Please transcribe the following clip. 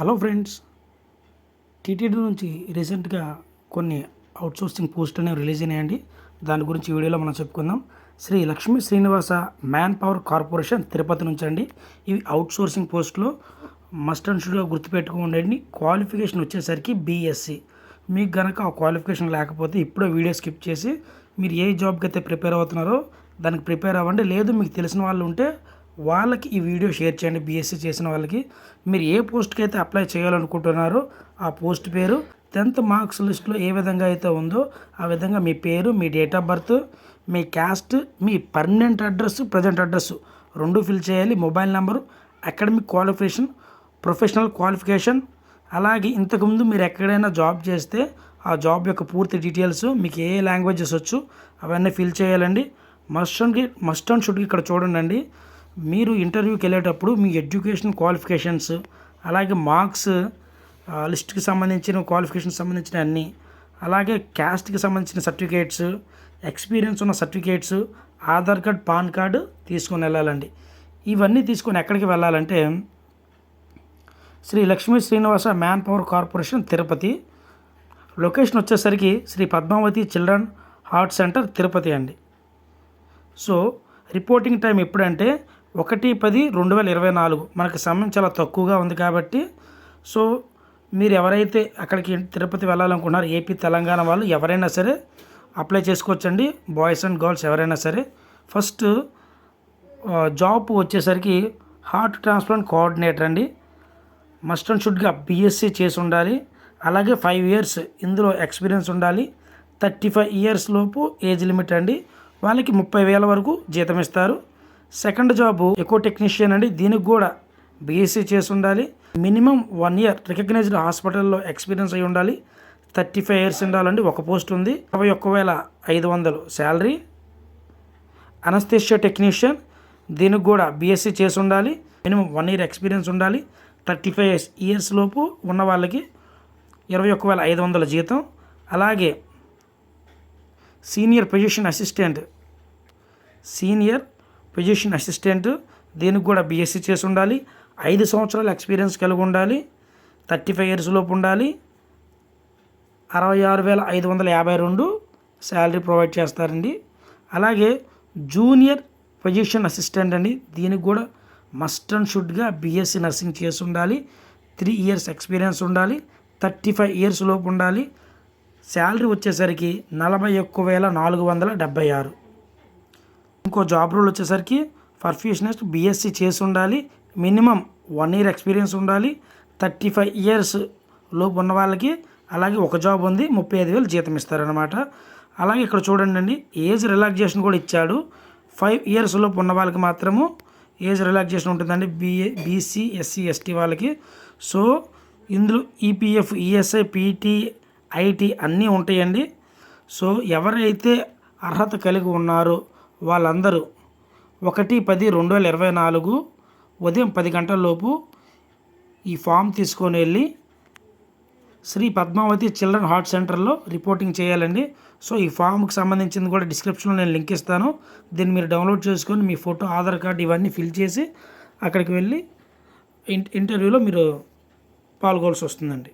Hello friends, TTD నుంచి రీసెంట్గా కొన్ని అవుట్సోర్సింగ్ పోస్ట్ అనేవి రిలీజ్ అయినాయండి. దాని గురించి ఈ వీడియోలో మనం చెప్పుకుందాం. Sri Lakshmi Srinivasa man power corporation Tirupati నుంచి అండి. ఇవి అవుట్సోర్సింగ్ పోస్టులో మస్ట్ అండ్ షుడ్గా గుర్తుపెట్టుకోండి. క్వాలిఫికేషన్ వచ్చేసరికి బీఎస్సీ. మీకు కనుక ఆ క్వాలిఫికేషన్ లేకపోతే ఇప్పుడే వీడియో స్కిప్ చేసి మీరు ఏ జాబ్కి అయితే ప్రిపేర్ అవుతున్నారో దానికి ప్రిపేర్ అవ్వండి. లేదు మీకు తెలిసిన వాళ్ళు ఉంటే వాళ్ళకి ఈ వీడియో షేర్ చేయండి. బీఎస్సీ చేసిన వాళ్ళకి మీరు ఏ పోస్ట్కి అయితే అప్లై చేయాలనుకుంటున్నారో ఆ పోస్ట్ పేరు 10th మార్క్స్ లిస్ట్లో ఏ విధంగా అయితే ఉందో ఆ విధంగా మీ పేరు, మీ డేట్ ఆఫ్ బర్త్, మీ క్యాస్ట్, మీ పర్మనెంట్ అడ్రస్, ప్రజెంట్ అడ్రస్ రెండు ఫిల్ చేయాలి. Mobile number, academic qualification, professional qualification, అలాగే ఇంతకుముందు మీరు ఎక్కడైనా జాబ్ చేస్తే ఆ జాబ్ యొక్క పూర్తి డీటెయిల్స్, మీకు ఏ లాంగ్వేజెస్ వచ్చు అవన్నీ ఫిల్ చేయాలండి. మస్ట్ అండ్ షుడ్ ఇక్కడ చూడండి. మీరు ఇంటర్వ్యూకి వెళ్ళేటప్పుడు మీ ఎడ్యుకేషన్ క్వాలిఫికేషన్స్, అలాగే మార్క్స్ లిస్ట్కి సంబంధించిన క్వాలిఫికేషన్ సంబంధించిన అన్నీ, అలాగే క్యాస్ట్కి సంబంధించిన సర్టిఫికేట్స్, ఎక్స్పీరియన్స్ ఉన్న certificates, Aadhaar card, PAN card తీసుకొని వెళ్ళాలండి. ఇవన్నీ తీసుకొని ఎక్కడికి వెళ్ళాలంటే Shri Lakshmi Srinivasa man power corporation Tirupati. Location వచ్చేసరికి Shri Padmavati Children Heart Centre Tirupati అండి. సో రిపోర్టింగ్ టైం ఎప్పుడంటే 1/10/2024. మనకి సమయం చాలా తక్కువగా ఉంది కాబట్టి సో మీరు ఎవరైతే అక్కడికి తిరుపతి వెళ్ళాలనుకుంటున్నారో ఏపీ, తెలంగాణ వాళ్ళు ఎవరైనా సరే అప్లై చేసుకోవచ్చండి. బాయ్స్ అండ్ గర్ల్స్ ఎవరైనా సరే. ఫస్ట్ జాబ్ వచ్చేసరికి హార్ట్ ట్రాన్స్ప్లాంట్ కోఆర్డినేటర్ అండి. మస్ట్ అండ్ షుడ్గా బీఎస్సీ చేసి ఉండాలి. అలాగే 5 years ఇందులో ఎక్స్పీరియన్స్ ఉండాలి. 35 years లోపు ఏజ్ లిమిట్ అండి. వాళ్ళకి 30,000 వరకు జీతం ఇస్తారు. సెకండ్ జాబు ఎకో టెక్నీషియన్ అండి. దీనికి కూడా బీఎస్సీ చేసి ఉండాలి. మినిమం 1 year రికగ్నైజ్డ్ హాస్పిటల్లో ఎక్స్పీరియన్స్ అయి ఉండాలి. 35 years ఉండాలండి. ఒక పోస్ట్ ఉంది. 21,500 శాలరీ. అనస్థేషియా టెక్నీషియన్, దీనికి కూడా బీఎస్సీ చేసి ఉండాలి. మినిమం 1 year ఎక్స్పీరియన్స్ ఉండాలి. 35 years లోపు ఉన్న వాళ్ళకి 21,500 జీతం. అలాగే సీనియర్ పొజిషన్ అసిస్టెంట్, దీనికి కూడా బీఎస్సీ చేసి ఉండాలి. 5 సంవత్సరాల ఎక్స్పీరియన్స్ కలిగి ఉండాలి. 35 years లోపు ఉండాలి. 66,552 శాలరీ ప్రొవైడ్ చేస్తారండి. అలాగే జూనియర్ పొజిషన్ అసిస్టెంట్ అండి. దీనికి కూడా మస్ట్ అండ్ షుడ్గా బీఎస్సీ నర్సింగ్ చేసి ఉండాలి. 3 years ఎక్స్పీరియన్స్ ఉండాలి. 35 years లోపు ఉండాలి. శాలరీ వచ్చేసరికి 41,476. ఇంకో జాబ్ రోల్ వచ్చేసరికి పర్ఫ్యూషనిస్ట్, బీఎస్సీ చేసి ఉండాలి. మినిమం 1 year ఎక్స్పీరియన్స్ ఉండాలి. 35 years లోపు ఉన్న వాళ్ళకి అలాగే ఒక జాబ్ ఉంది. 35,000 జీతం ఇస్తారనమాట. అలాగే ఇక్కడ చూడండి, ఏజ్ రిలాక్సేషన్ కూడా ఇచ్చాడు. 5 years లోపు ఉన్న వాళ్ళకి మాత్రము ఏజ్ రిలాక్సేషన్ ఉంటుందండి. బీసీ, ఎస్సీ, ఎస్టీ వాళ్ళకి. సో ఇందులో ఈపీఎఫ్, ఈఎస్ఐ, పీటీ, ఐటీ అన్నీ ఉంటాయండి. సో ఎవరైతే అర్హత కలిగి ఉన్నారో వాళ్ళందరూ 1/10/2024 ఉదయం 10 గంటలలోపు ఈ ఫామ్ తీసుకొని వెళ్ళి శ్రీ పద్మావతి చిల్డ్రన్ హార్ట్ సెంటర్లో రిపోర్టింగ్ చేయాలండి. సో ఈ ఫామ్కి సంబంధించింది కూడా డిస్క్రిప్షన్లో నేను లింక్ ఇస్తాను. దీన్ని మీరు డౌన్లోడ్ చేసుకొని మీ ఫోటో, ఆధార్ కార్డు ఇవన్నీ ఫిల్ చేసి అక్కడికి వెళ్ళి ఇంటర్వ్యూలో మీరు పాల్గొనాల్సి వస్తుందండి.